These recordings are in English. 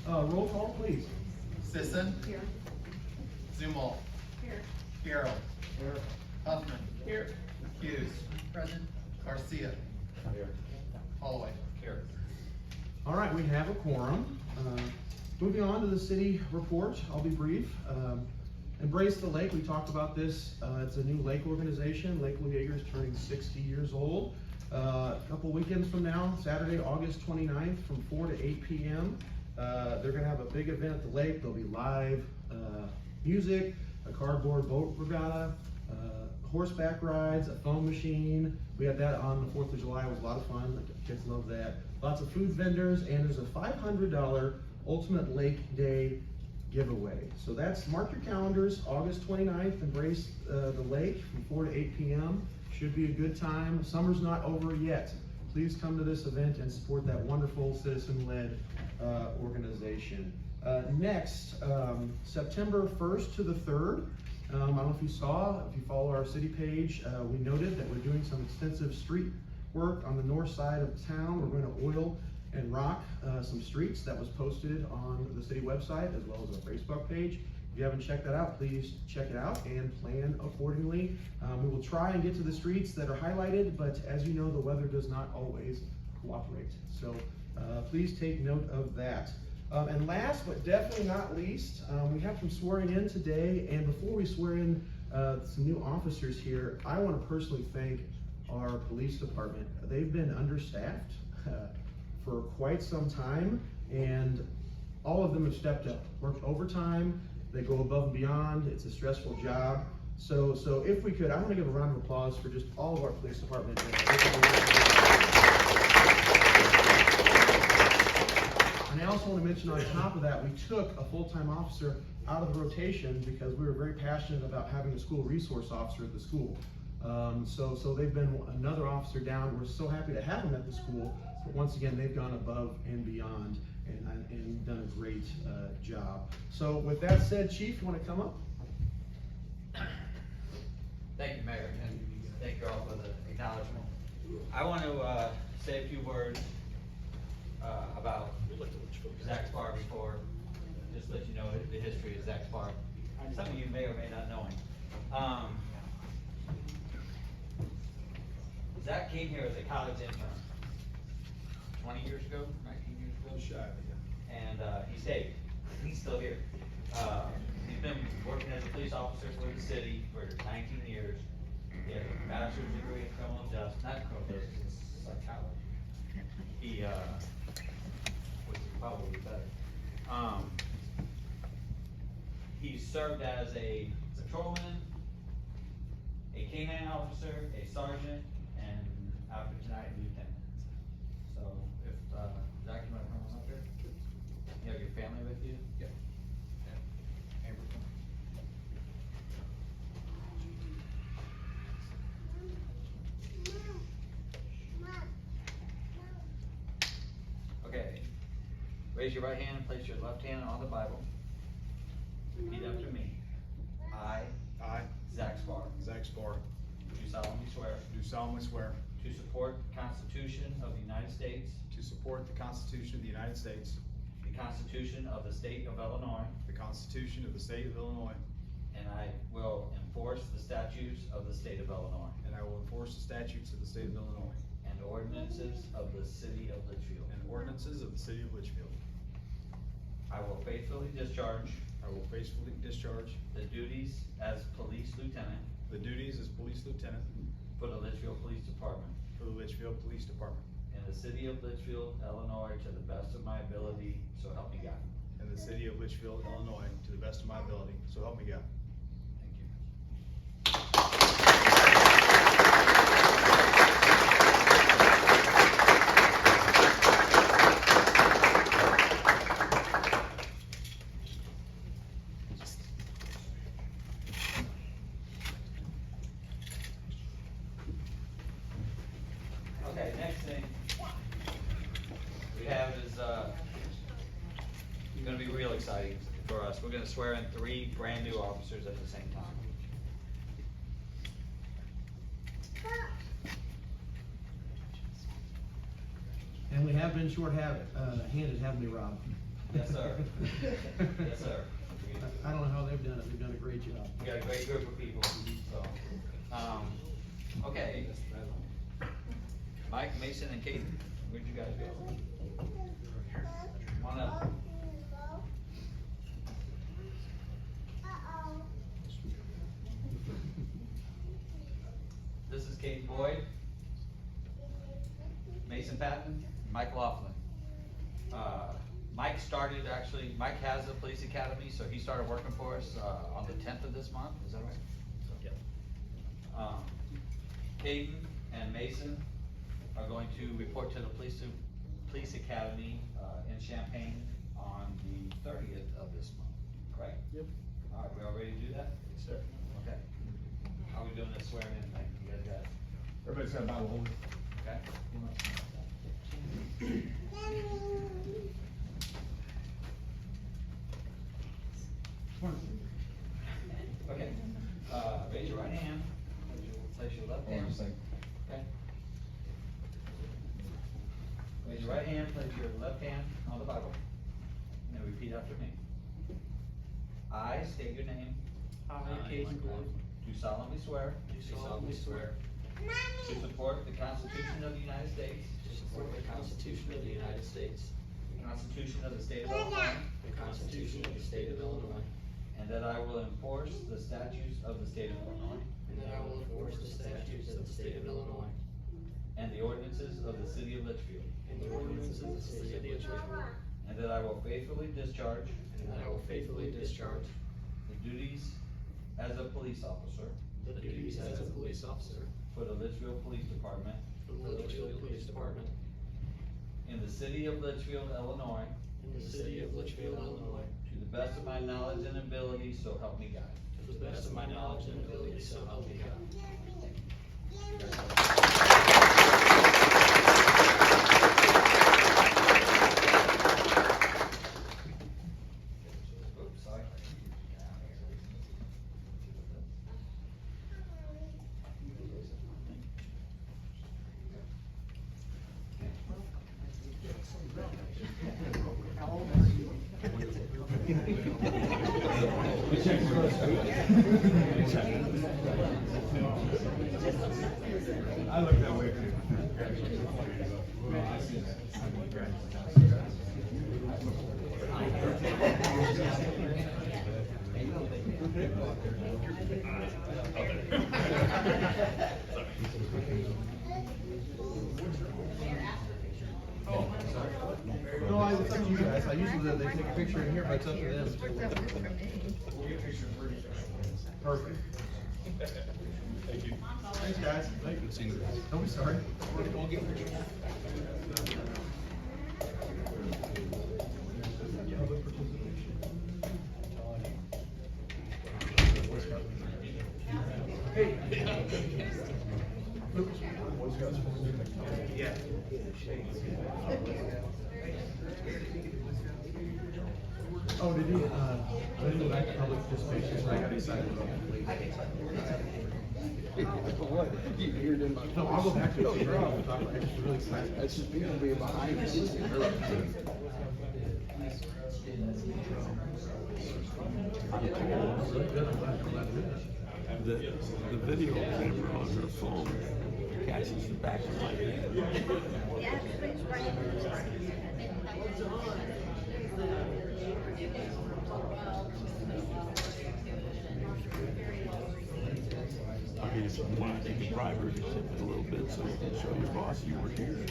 Roll call, please. Sisson. Here. Zumwalt. Here. Carroll. Here. Huffman. Here. Hughes. Present. Garcia. Here. Holloway. Here. All right, we have a quorum. Moving on to the city report, I'll be brief. Embrace the Lake, we talked about this. It's a new lake organization. Lake Lujager is turning 60 years old. A couple weekends from now, Saturday, August 29th from 4 to 8 p.m. They're gonna have a big event at the lake. There'll be live music, a cardboard boat regatta, horseback rides, a foam machine. We had that on the 4th of July. It was a lot of fun. The kids love that. Lots of food vendors, and there's a $500 Ultimate Lake Day giveaway. So mark your calendars, August 29th, embrace the lake from 4 to 8 p.m. Should be a good time. Summer's not over yet. Please come to this event and support that wonderful citizen-led organization. Next, September 1st to the 3rd, I don't know if you saw, if you follow our city page, we noted that we're doing some extensive street work on the north side of town. We're going to oil and rock some streets. That was posted on the city website as well as our Facebook page. If you haven't checked that out, please check it out and plan accordingly. We will try and get to the streets that are highlighted, but as you know, the weather does not always cooperate. So please take note of that. And last but definitely not least, we have some swearing in today. And before we swear in some new officers here, I want to personally thank our police department. They've been understaffed for quite some time, and all of them have stepped up, worked overtime. They go above and beyond. It's a stressful job. So if we could, I want to give a round of applause for just all of our police department. And I also want to mention on top of that, we took a full-time officer out of the rotation because we were very passionate about having a school resource officer at the school. So they've been another officer down. We're so happy to have them at the school, but once again, they've gone above and beyond and done a great job. So with that said, Chief, you want to come up? Thank you, Mayor, and thank you all for the acknowledgement. I want to say a few words about Zach Spar before, just let you know the history of Zach Spar. Some of you may or may not know him. Zach came here as a college intern 20 years ago, 19 years ago. And he stayed. He's still here. He's been working as a police officer for the city for 19 years. He has a master's degree in criminal justice, not criminal justice, it's psychology. He, which is probably better. He served as a patrolman, a K-9 officer, a sergeant, and after tonight, a lieutenant. So if, Zach, you want to come on up here? You have your family with you? Yep. Amber, come on. Okay. Raise your right hand and place your left hand on the Bible. Repeat after me. I, Zach Spar, do solemnly swear to support the Constitution of the United States, the Constitution of the State of Illinois, and I will enforce the statutes of the State of Illinois and ordinances of the City of Litchfield. I will faithfully discharge the duties as police lieutenant for the Litchfield Police Department in the City of Litchfield, Illinois, to the best of my ability, so help me God. Thank you. Okay, next thing we have is going to be real exciting for us. We're going to swear in 3 brand new officers at the same time. And we have been short-handed, haven't we, Rob? Yes, sir. Yes, sir. I don't know how they've done it, they've done a great job. We got a great group of people, so, okay. Mike, Mason, and Katie, where'd you guys go? Come on up. This is Kate Boyd, Mason Patton, Mike Laughlin. Mike started, actually, Mike has a police academy, so he started working for us, on the 10th of this month, is that right? Yep. Caden and Mason are going to report to the police academy, in Champaign on the 30th of this month, correct? Yep. All right, we all ready to do that? Yes, sir. Okay. How are we doing this swearing in thing? You guys got it? Everybody's got a Bible holder. Okay. Okay, raise your right hand, place your left hand. Okay. Raise your right hand, place your left hand on the Bible, and repeat after me. I state your name. I, Caden Boyd, Do solemnly swear. do solemnly swear To support the Constitution of the United States. to support the Constitution of the United States, The Constitution of the State of Illinois. the Constitution of the State of Illinois, And that I will enforce the statutes of the State of Illinois. and that I will enforce the statutes of the State of Illinois And the ordinances of the City of Litchfield. and the ordinances of the City of Litchfield, And that I will faithfully discharge and that I will faithfully discharge the duties as a police officer the duties as a police officer for the Litchfield Police Department for the Litchfield Police Department in the City of Litchfield, Illinois, in the City of Litchfield, Illinois, to the best of my knowledge and ability, so help me God. to the best of my knowledge and ability, so help me God. Oops, sorry. I look that way. No, it's up to you guys, I usually, they take a picture in here, but it's up to them. Perfect. Thank you. Thanks, guys. Thank you. Don't be sorry. We'll get pictures. Public participation. Hey. Oops. Yeah. Oh, did you, I didn't go back to public participation, so I got excited about What? You didn't. No, I'll go back to it. We'll talk about it. It's really exciting. That's just people being behind us. Really good. I'm glad to do that. The video camera on her phone catches the back of my head. I mean, if you want to take a driver, just sit it a little bit so you can show your boss you were here.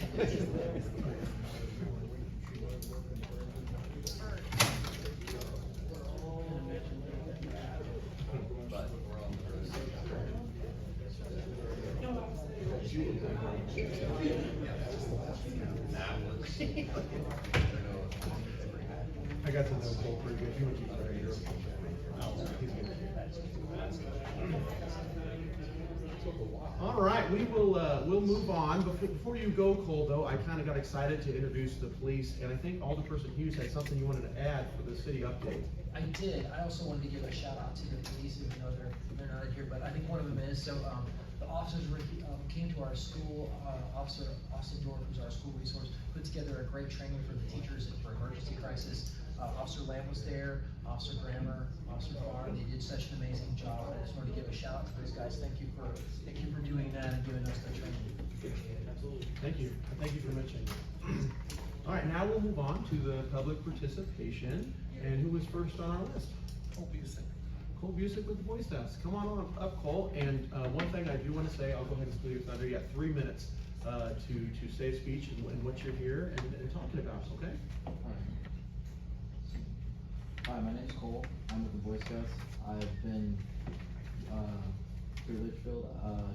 I got to know Cole pretty good. He would keep very good. He's good. All right, we'll move on. Before you go, Cole, though, I kind of got excited to introduce the police, and I think Alderperson Hughes had something you wanted to add for the city update. I did. I also wanted to give a shout out to the police, even though they're not in here, but I think one of them is, so, the officers came to our school, Officer Austin Dorff, who's our school resource, put together a great training for the teachers for emergency crisis. Officer Lamb was there, Officer Grammer, Officer Farr, they did such an amazing job. I just wanted to give a shout out to those guys. Thank you for doing that and giving us the training. Absolutely. Thank you. Thank you for mentioning that. All right, now we'll move on to the public participation. And who was first on our list? Cole Busick. Cole Busick with the Boy Scouts. Come on up, Cole. And one thing I do want to say, I'll go ahead and steal your thunder. You got 3 minutes to say a speech and what you're here and talking about, okay? Hi, my name's Cole. I'm with the Boy Scouts. I've been through Litchfield,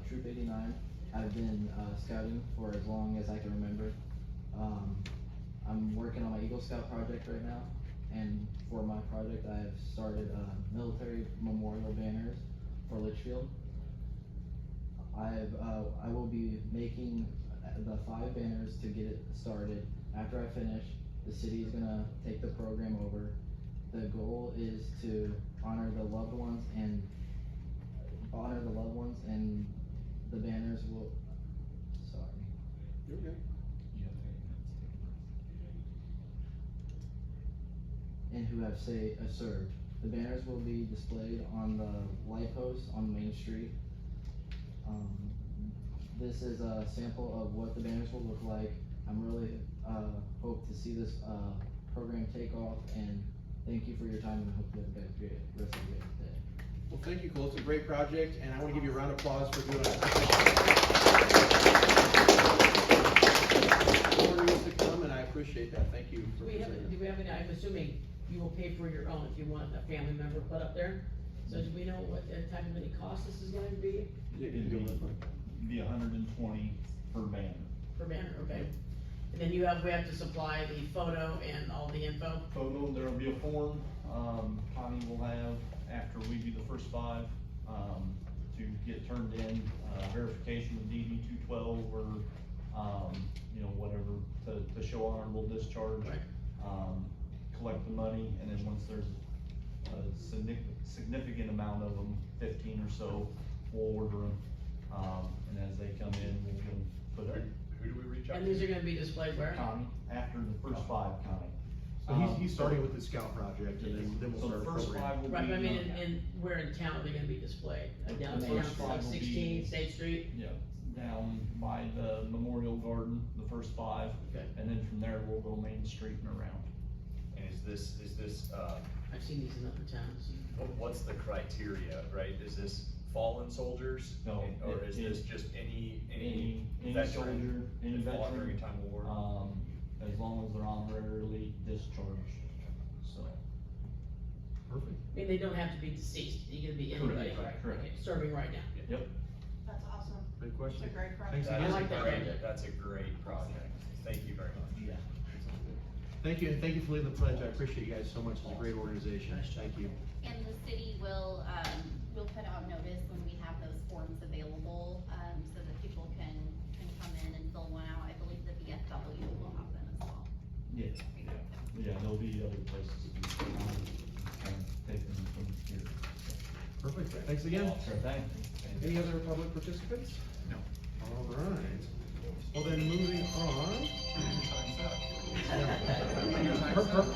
Troop 89. I've been scouting for as long as I can remember. I'm working on my Eagle Scout project right now, and for my project I've started military memorial banners for Litchfield. I will be making the 5 banners to get it started. After I finish, the city is gonna take the program over. The goal is to honor the loved ones and the banners will, sorry. You're good. And who have served. The banners will be displayed on the light posts on Main Street. This is a sample of what the banners will look like. I'm really hope to see this program take off, and thank you for your time, and I hope you have a great rest of your day. Well, thank you, Cole. It's a great project, and I want to give you a round of applause for doing it. More needs to come, and I appreciate that. Thank you. For Do we have any, I'm assuming you will pay for your own if you want a family member put up there? So do we know what type of any cost this is going to be It'd be 120 per banner. per banner, okay? And then we have to supply the photo and all the info? Photo, there'll be a form, Connie will have after we do the first 5, to get turned in, verification of DD 212 or, whatever, to show honorable discharge. Right. Collect the money, and then once there's a significant amount of them, 15 or so, we'll order them. And as they come in, we'll get them put up. Who do we reach out to? And these are gonna be displayed where? Connie, after the first 5, Connie. So he's starting with the Scout project, and then we'll So start the a first program. 5 will be. Right, but I mean, and where in town are they gonna be displayed? Down The first 5 will be- 16 State Street? Yeah, down by the Memorial Garden, the first 5. Okay. And then from there, we'll go Main Street and around. And is this, I've seen these in other towns. what's the criteria, right? Is this fallen soldiers? No, Or is it- this just any Any veteran soldier, any that fought during veteran, a time of war? as long as they're honorarily discharged, so. Perfect. I mean, they don't have to be deceased, you can be anybody, Correct, right? correct. Okay, serving right now. Yep. That's awesome. Good question. It's a great Thanks project. That again. is I like a that great- project. That's a great project. Thank you very much. Yeah. Thank you, and thank you for leading the pledge. I appreciate you guys so much. It's a great organization. Thank you. And the city will put out notice when we have those forms available, so that people can come in and fill one out. I believe the VFW will have them as well. Yeah, yeah, there'll be other places to take them from here. Perfect. Thanks again. Sure thing. Any other public participants? No. All right. Well, then moving on.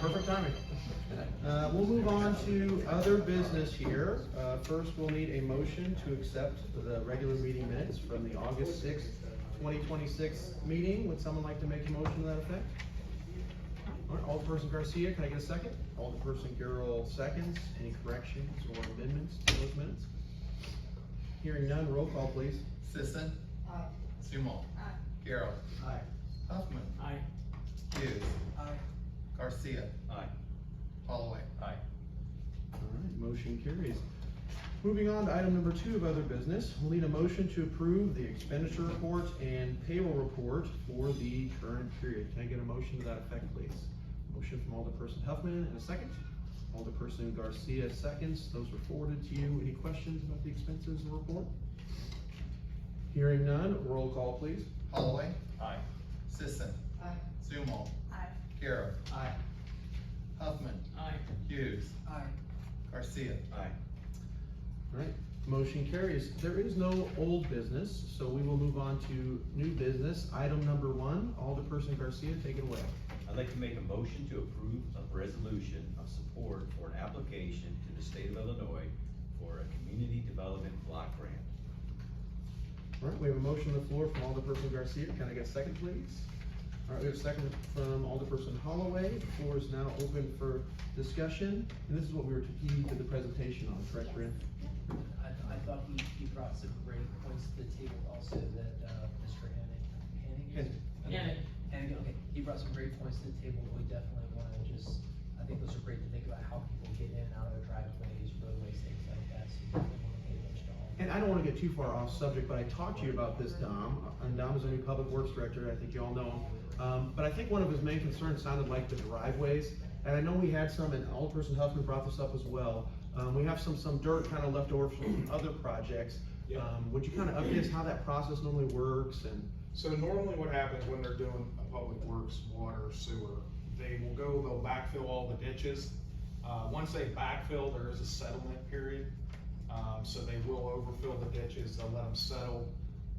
Perfect timing. We'll move on to other business here. First, we'll need a motion to accept the regular meeting minutes from the August 6th, 2026 meeting. Would someone like to make a motion to that effect? All right, Alderperson Garcia, can I get a second? Alderperson Carroll seconds. Any corrections or amendments to those minutes? Hearing none, roll call, please. Sisson. Sumall. Carroll. Aye. Huffman. Aye. Hughes. Aye. Garcia. Aye. Holloway. Aye. All right, motion carries. Moving on to item number 2 of other business, we'll need a motion to approve the expenditure report and payroll report for the current period. Can I get a motion to that effect, please? Motion from Alderperson Huffman and a second. Alderperson Garcia seconds. Those were forwarded to you. Any questions about the expenses and report? Hearing none, roll call, please. Holloway. Aye. Sisson. Aye. Sumall. Aye. Carroll. Aye. Huffman. Aye. Hughes. Aye. Garcia. Aye. All right, motion carries. There is no old business, so we will move on to new business. Item number 1, Alderperson Garcia, take it away. I'd like to make a motion to approve a resolution application to the state of Illinois for a community development block grant. All right, we have a motion on the floor from Alderperson Garcia. Can I get a second, please? All right, we have a second from Alderperson Holloway. The floor is now open for discussion, and this is what we were key to the presentation on, correct, Brent? I thought he brought some great points to the table also that, Mr. Hannigan, okay, he brought some great points to the table. We definitely wanna I think those are great to think about how people get in and out of their driveways, roadways, things like that, so we definitely wanna pay attention to all. And I don't wanna get too far off subject, but I talked to you about this, Dom, and Dom is a new public works director, I think you all know him. But I think one of his main concerns sounded like the driveways, and I know we had some, and Alderperson Huffman brought this up as well. We have some dirt kind of left over from other projects. Would you kind of update us how that process normally works and? So normally what happens when they're doing a public works, water, sewer, they'll backfill all the ditches. Once they backfill, there is a settlement period. So they will overfill the ditches, they'll let them settle.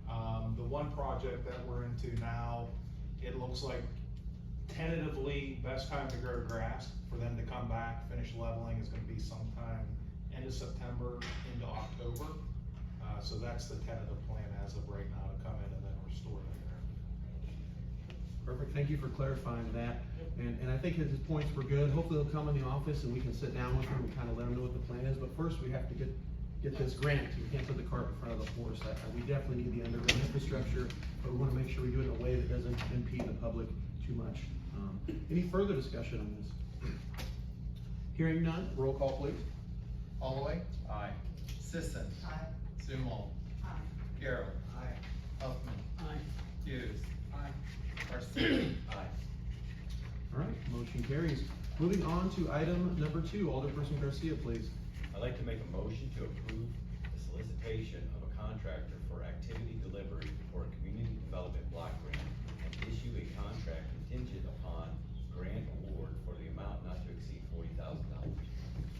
The one project that we're into now, it looks like tentatively best time to grow grass for them to come back, finish leveling is gonna be sometime end of September into October. So that's the tentative plan as of right now, to come in and then restore the area. Perfect, thank you for clarifying that, and I think his points were good. Hopefully they'll come in the office and we can sit down with him and kind of let him know what the plan is, but first we have to get this grant. We can't put the cart in front of the horse. We definitely need the underground infrastructure, but we wanna make sure we do it in a way that doesn't impede the public too much. Any further discussion on this? Hearing none, roll call please. Holloway. Aye. Sisson. Aye. Sumall. Aye. Garrett. Aye. Huffman. Aye. Hughes. Aye. Garcia. Aye. All right, motion carries. Moving on to item number 2, Alderperson Garcia, please. I'd like to make a motion to approve the solicitation of a contractor for activity delivery for a community development block grant and issue a contract contingent upon grant award for the amount not to exceed $40,000. All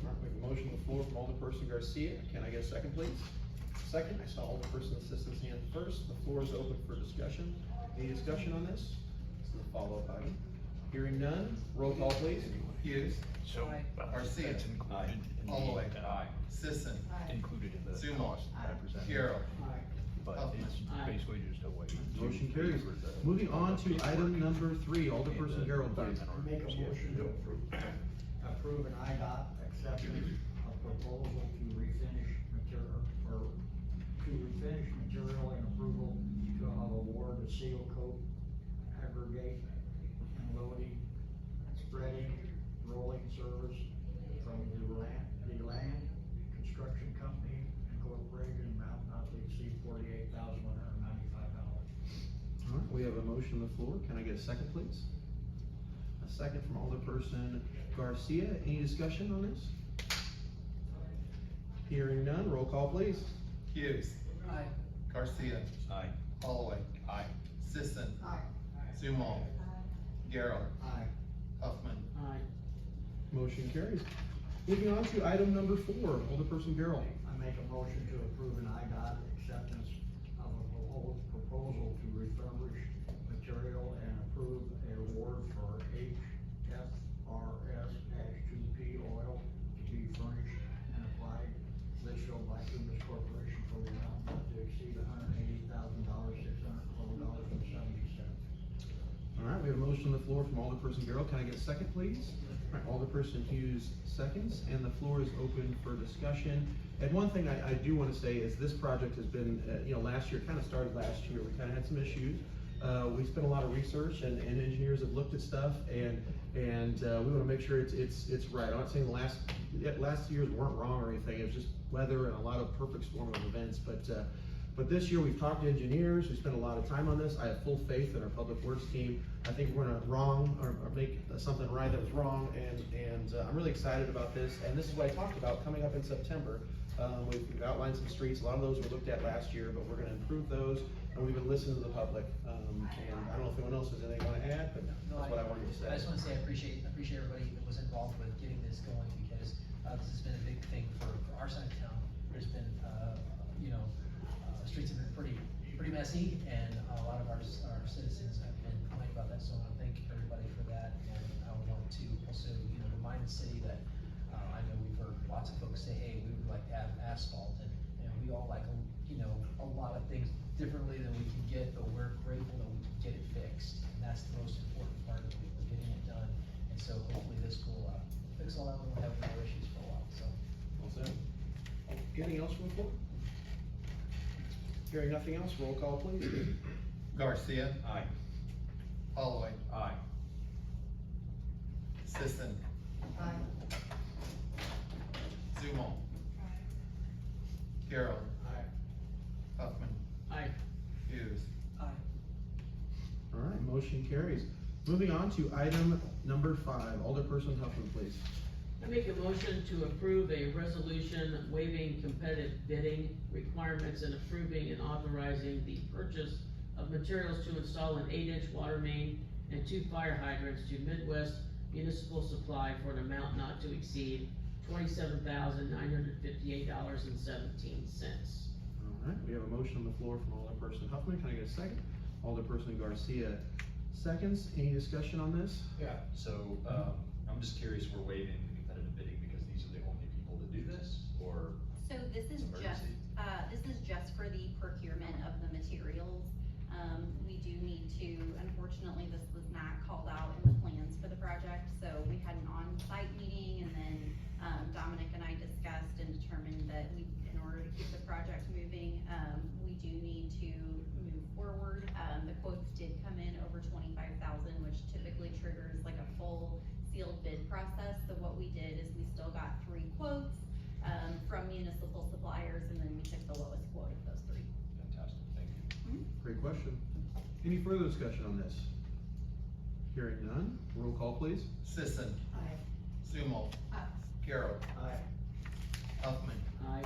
right, we have a motion on the floor from Alderperson Garcia. Can I get a second, please? Second, I saw Alderperson Assistant's hand first. The floor is open for discussion. Any discussion on this? This is a follow-up item. Hearing none, roll call please. Hughes. Aye. Garcia. Aye. Holloway. Aye. Sisson. Included in the Sumall. cost I presented. Garrett. But Huffman. it's Aye. basically just a way. Motion carries. Moving on to item number 3, Alderperson Garrett, please. Make a motion to approve an IDOT acceptance of proposal to refinish material, and approval of award of seal coat, aggregate, and loading, spreading, rolling service from the land construction company incorporated, amount not to exceed $48,195. All right, we have a motion on the floor. Can I get a second, please? A second from Alderperson Garcia. Any discussion on this? Hearing none, roll call please. Hughes. Aye. Garcia. Aye. Holloway. Aye. Sisson. Aye. Sumall. Garrett. Aye. Huffman. Aye. Motion carries. Moving on to item number 4, Alderperson Garrett. I make a motion to approve an IDOT acceptance of a proposal to refurbish material and approve an award for HFRS-2P oil to be furnished and applied Litchfield Bituminous Corporation for the amount not to exceed $180,612.70. All right, we have a motion on the floor from Alderperson Garrett. Can I get a second, please? All right, Alderperson Hughes seconds, and the floor is open for discussion. And one thing I do want to say is this project has been, last year, kind of started last year. We kind of had some issues. We spent a lot of research, and engineers have looked at stuff, and we want to make sure it's right. I'm not saying the last years weren't wrong or anything. It was just weather and a lot of perfect storm of events. But this year we've talked to engineers. We spent a lot of time on this. I have full faith in our public works team. I think we're gonna make something right that was wrong, and I'm really excited about this. And this is what I talked about coming up in September. We've outlined some streets. A lot of those were looked at last year, but we're gonna improve those, and we've been listening to the public. And I don't know if anyone else has anything they want to add, but that's what I wanted to say. I just wanna say I appreciate everybody that was involved with getting this going, because, this has been a big thing for our side of town. There's been, streets have been pretty messy, and a lot of our citizens have been complaining about that, so I wanna thank everybody for that. And I want to also, remind the city that, I know we've heard lots of folks say, hey, we would like to have asphalt, and we all like, you know, a lot of things differently than we can get, but we're grateful that we can get it fixed, and that's the most important part of it, we're getting it done, and so hopefully this will, fix all that, and we'll have no issues for a while, so. Well said. Anything else from the floor? Hearing nothing else, roll call please. Garcia. Aye. Holloway. Aye. Sisson. Aye. Zumal. Gerald. Huffman. Aye. Hughes. Aye. All right, motion carries. Moving on to item number 5, Alderperson Huffman, please. I make a motion to approve a resolution waiving competitive bidding requirements and approving and authorizing the purchase of materials to install an 8-inch water main and 2 fire hydrants to Midwest Municipal Supply for an amount not to exceed $27,958.17. All right, we have a motion on the floor from Alderperson Huffman. Can I get a second? Alderperson Garcia seconds. Any discussion on this? Yeah, so, I'm just curious, we're waiving competitive bidding because these are the only people that do this, or? So this is just for the procurement of the materials. We do need to, unfortunately, this was not called out in the plans for the project, so we had an on-site meeting, and then Dominic and I discussed and determined that in order to keep the project moving, we do need to move forward. The quotes did come in over 25,000, which typically triggers like a full sealed bid process. So what we did is we still got 3 quotes from municipal suppliers, and then we took the lowest quote of those 3. Fantastic, thank you. Great question. Any further discussion on this? Hearing none, roll call please. Sisson. Aye. Zumal. Gerald. Huffman. Aye.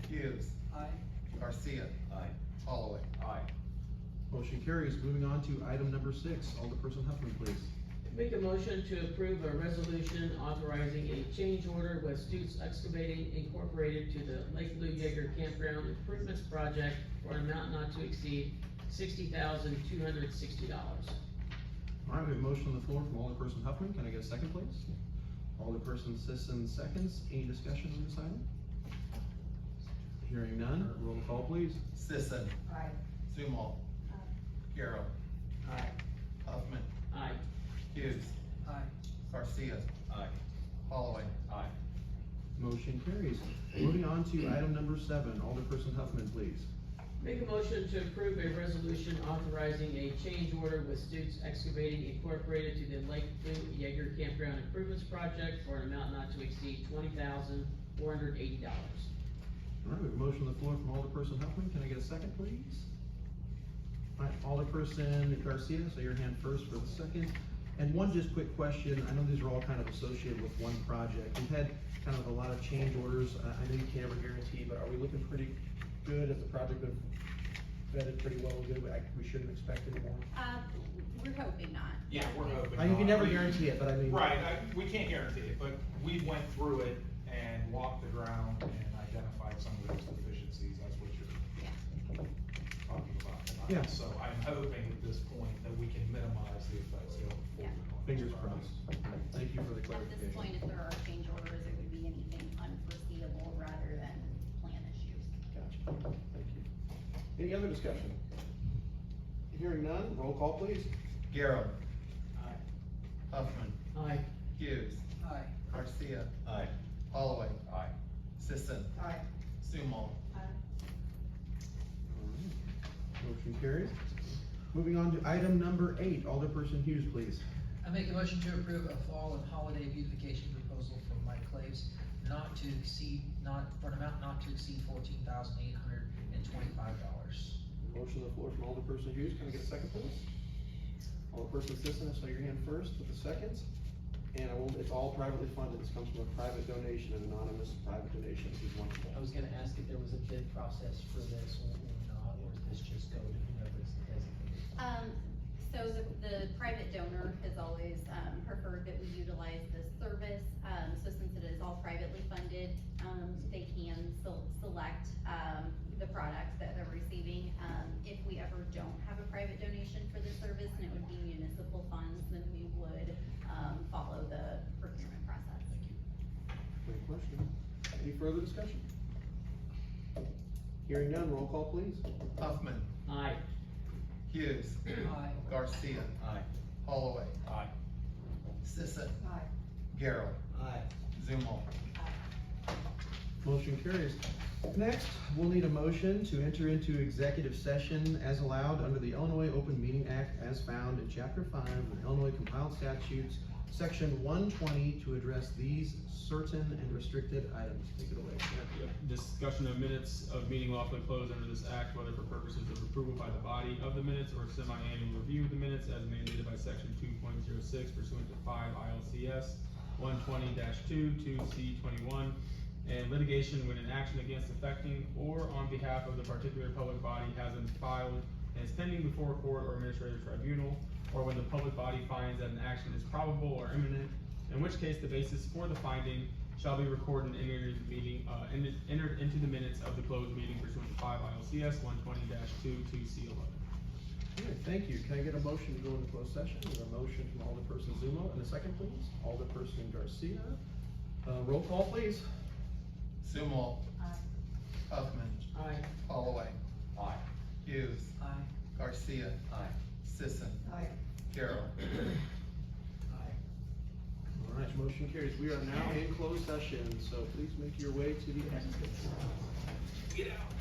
Hughes. Aye. Garcia. Aye. Holloway. Aye. Motion carries. Moving on to item number 6, Alderperson Huffman, please. Make a motion to approve a resolution authorizing a change order with Stutes Excavating Incorporated to the Lake Blue Yeager Campground Improvements Project for an amount not to exceed $60,260. All right, we have a motion on the floor from Alderperson Huffman. Can I get a second, please? Alderperson Sisson seconds. Any discussion on this item? Hearing none, roll call please. Sisson. Aye. Zumal. Gerald. Huffman. Aye. Hughes. Aye. Garcia. Aye. Holloway. Aye. Motion carries. Moving on to item number 7, Alderperson Huffman, please. Make a motion to approve a resolution authorizing a change order with Stutes Excavating Incorporated to the Lake Blue Yeager Campground Improvements Project for an amount not to exceed $20,480. All right, we have a motion on the floor from Alderperson Huffman. Can I get a second, please? All right, Alderperson Garcia, so your hand first for the second. And one just quick question. I know these are all kind of associated with one project. We've had kind of a lot of change orders. I know you can't ever guarantee, but are we looking pretty good? Has the project been vetted pretty well and good? We shouldn't expect any more? We're hoping not. Yeah, we're hoping. You can not. never guarantee it, but I mean. Right, we can't guarantee it, but we went through it and walked the ground and identified some of those deficiencies, that's what you're talking about tonight. Yeah. So I'm hoping at this point that we can minimize the effects going forward. on this Fingers project. crossed. Thank you for the At clarification. this point, if there are change orders, it would be anything unforeseeable rather than plan issues. Gotcha. Thank you. Any other discussion? Hearing none, roll call please. Gerald. Huffman. Aye. Hughes. Aye. Garcia. Aye. Holloway. Aye. Sisson. Aye. Zumal. Motion carries. Moving on to item number 8, Alderperson Hughes, please. I make a motion to approve a fall and holiday beautification proposal from Mike Claves for an amount not to exceed $14,825. Motion on the floor from Alderperson Hughes. Can I get a second, please? Alderperson Sisson, I saw your hand first with the seconds. And it's all privately funded. This comes from a private donation, an anonymous private donation. This is wonderful. I was gonna ask if there was a bid process for this or not, or does this just go to whoever's designated? So the private donor has always, preferred that we utilize this service. So since it is all privately funded, they can select, the products that they're receiving. If we ever don't have a private donation for the service and it would be municipal funds, then we would, follow the procurement process. Great question. Any further discussion? Hearing none, roll call please. Huffman. Aye. Hughes. Aye. Garcia. Aye. Holloway. Aye. Sisson. Aye. Garrell. Aye. Zumel. Motion carries. Next, we'll need a motion to enter into executive session as allowed under the Illinois Open Meeting Act as found in Chapter 5 of the Illinois Compiled Statutes, Section 120, to address these certain and restricted items. Take it away. Yep. Discussion of minutes of meeting lawfully closed under this act, whether for purposes of approval by the body of the minutes or semi-annual review of the minutes as mandated by section 2.06 pursuant to 5 ILCS 120-2, 2C21, and litigation when an action against affecting or on behalf of the particular public body has been filed and is pending before a court or administrative tribunal, or when the public body finds that an action is probable or imminent, in which case the basis for the finding shall be recorded and entered into the minutes of the closed meeting pursuant to 5 ILCS 120-2, 2C11. All right, thank you. Can I get a motion to go into closed session? We have a motion from Alderperson Zumo, and a second please. Alderperson Garcia. Roll call please. Zumel. Aye. Huffman. Aye. Holloway. Aye. Hughes. Aye. Garcia. Aye. Sisson. Aye. Garrell. All right, motion carries. We are now in closed session, so please make your way to the exit. Get out.